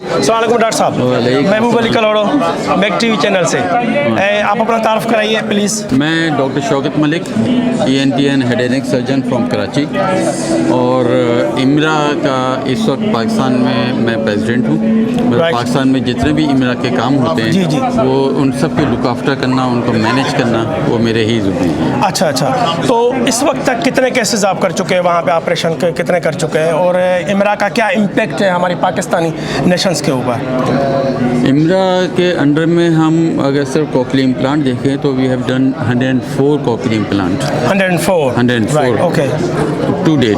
अस्सलाम वालेकुम डॉक्टर साहब, महबूब अली कलोड़ो, मैक टीवी चैनल से। आप अपना तारुफ कराइए प्लीज़। मैं doctor Shaukat Malik, ENT and head and neck surgeon from Karachi, और इमरा का इस वक्त पाकिस्तान में मैं प्रेसिडेंट हूँ। पाकिस्तान में जितने भी इमरा के काम होते हैं जी। वो उन सब के लुक आफ्टर करना, उनको मैनेज करना, वो मेरे ही ज़िम्मे है। अच्छा, तो इस वक्त तक कितने केसेस आप कर चुके हैं वहाँ पे, ऑपरेशन के कितने कर चुके हैं, और इमरा का क्या इम्पेक्ट है हमारी पाकिस्तानी नेशंस के ऊपर? इमरा के अंडर में हम अगर सिर्फ कॉकली इम्प्लांट देखें तो we have done 104 cochlear implant. 104 okay, to date,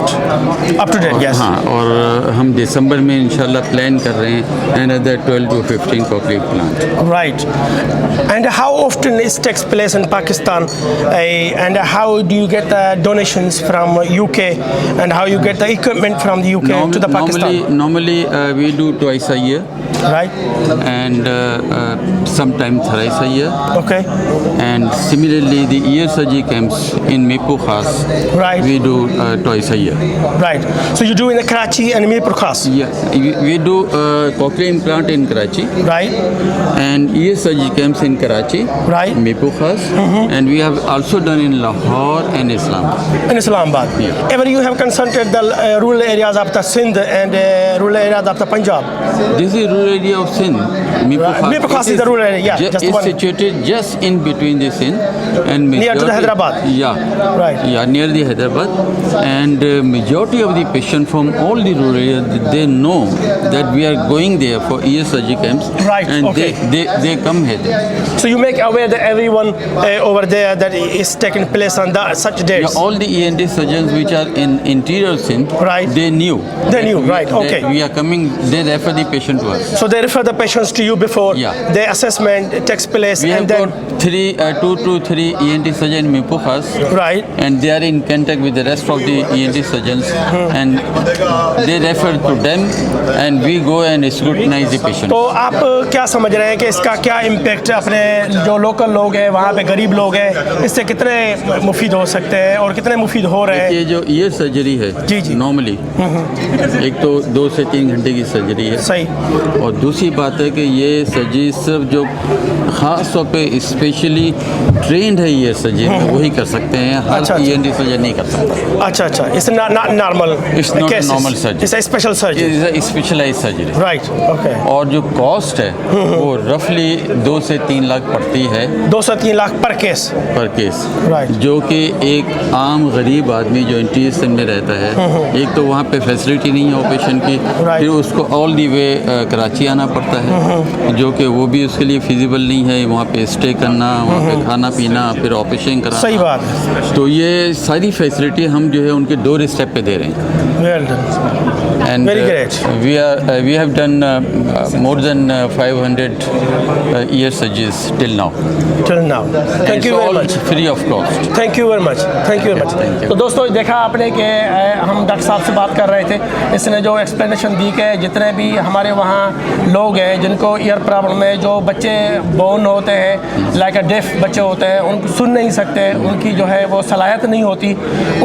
up to date, yes. हाँ, और हम दिसंबर में इंशाल्लाह प्लान कर रहे हैं another 12 to 15 cochlear implant. Right. And how often this takes place in Pakistan, and how do you get the donations from UK, and how you get the equipment from the UK to the Pakistan? Normally we do twice a year, right, and sometimes thrice a year. Okay. And similarly the ear surgery camps in Mirpur Khas, right, we do twice a year. Right. So you do in the Karachi and Mirpur Khas? Yeah, we do cochlear implant in Karachi, right, and ear surgery camps in Karachi, right, Mirpur Khas, and we have also done in Lahore and Islamabad. In Islamabad. Yeah. Ever you have consulted the rural areas of the Sindh and rural areas of the Punjab? This is rural area of Sindh. Mirpur Khas is the rural area, yeah. Just it's situated just in between the Sindh and near to the Hyderabad. Yeah. Right. Yeah, near the Hyderabad, and majority of the patients from all the rural areas, they know that we are going there for ear surgery camps. Right. And okay. they come here. So you make aware that everyone over there that is taking place on such days. Yeah, all the ENT surgeons which are in interior Sindh, right, they knew. Right. Okay. We are coming. They refer the patient to us. So they refer the patients to you before. Yeah. The assessment takes place, we and have then got 2 to 3 ENT surgeons in Mirpur Khas. Right. And they are in contact with the rest of the ENT surgeons, and they refer to them, and we go and scrutinize the patient. तो आप क्या समझ रहे हैं कि इसका क्या impact अपने जो लोकल लोग हैं, वहाँ पे गरीब लोग हैं, इससे कितने मुफीद हो सकते हैं और कितने मुफीद हो रहे हैं? ये जो ईयर सर्जरी है, जी नॉर्मली एक तो 2 से 3 घंटे की सर्जरी है। सही। और दूसरी बात है कि ये सर्जरी सिर्फ जो ख़ास तौर पे स्पेशली ट्रेंड है ईयर सर्जरी में वही कर सकते हैं, हर ENT सर्जन नहीं कर सकता। अच्छा, it's not normal, it's not normal surgery, it's a special surgery, it's a specialized surgery. Right, okay. और जो कॉस्ट है वो रफली 2 से 3 लाख पड़ती है। 2 से 3 लाख पर केस? पर केस, राइट। जो कि एक आम गरीब आदमी जो इंटीरियर सिंध में रहता है, एक तो वहाँ पे फैसिलिटी नहीं है ऑपरेशन की, फिर उसको ऑल दी वे कराची आना पड़ता है, जो कि वो भी उसके लिए फिजिबल नहीं है, वहाँ पे स्टे करना, वहाँ पे खाना पीना, फिर ऑपरेशन कराना। सही बात है। तो ये सारी फैसिलिटी हम जो है उनके डोर स्टेप पे दे रहे हैं। Well done. And very great. We have done more than 500 ear surgeries till now. Thank you very much. Free of cost. Thank you very much. तो दोस्तों देखा आपने कि हम डॉक्टर साहब से बात कर रहे थे, इसने जो एक्सप्लेनेशन दी कि जितने भी हमारे वहाँ लोग हैं जिनको ईयर प्रॉब्लम है, जो बच्चे बोर्न होते हैं, लाइक अ डेफ बच्चे होते हैं, उनको सुन नहीं सकते, उनकी जो है वो सलाहियत नहीं होती,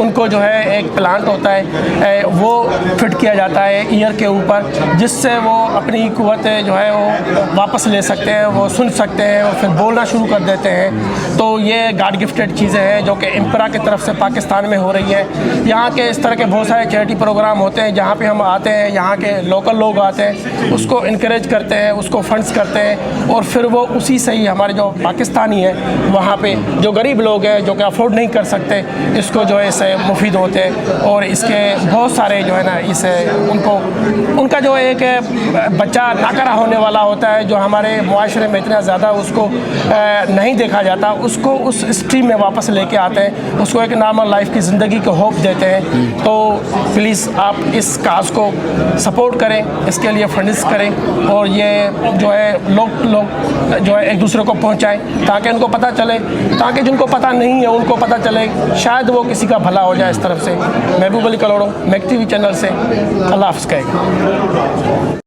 उनको जो है एक प्लांट होता है वो फिट किया जाता है ईयर के ऊपर, जिससे वो अपनी कुव्वत जो है वो वापस ले सकते हैं, वो सुन सकते हैं और फिर बोलना शुरू कर देते हैं। तो ये गॉड गिफ्टेड चीज़ें हैं जो कि इम्परा की तरफ से पाकिस्तान में हो रही है। यहाँ के इस तरह के बहुत सारे चैरिटी प्रोग्राम होते हैं जहाँ पे हम आते हैं, यहाँ के लोकल लोग आते हैं, उसको इनकरेज करते हैं, उसको फंड्स करते हैं, और फिर वो उसी से ही हमारे जो पाकिस्तानी है वहाँ पे जो गरीब लोग हैं जो कि अफोर्ड नहीं कर सकते, इसको जो है इससे मुफीद होते हैं। और इसके बहुत सारे जो है ना इससे उनका जो एक बच्चा नाकारा होने वाला होता है, जो हमारे मुआशरे में इतना ज़्यादा उसको नहीं देखा जाता, उसको उस स्ट्रीम में वापस लेके आते हैं, उसको एक नॉर्मल लाइफ की ज़िंदगी को होप देते हैं। तो प्लीज़ आप इस काज को सपोर्ट करें, इसके लिए फंड्स करें, और ये जो है लोग जो है एक दूसरे को पहुंचाएं, ताकि उनको पता चले, ताकि जिनको पता नहीं है उनको पता चले, शायद वो किसी का भला हो जाए इस तरफ से। महबूब अली कलोड़ो, मैक टीवी चैनल से। अल्लाह हाफ़िज़ कहेगा।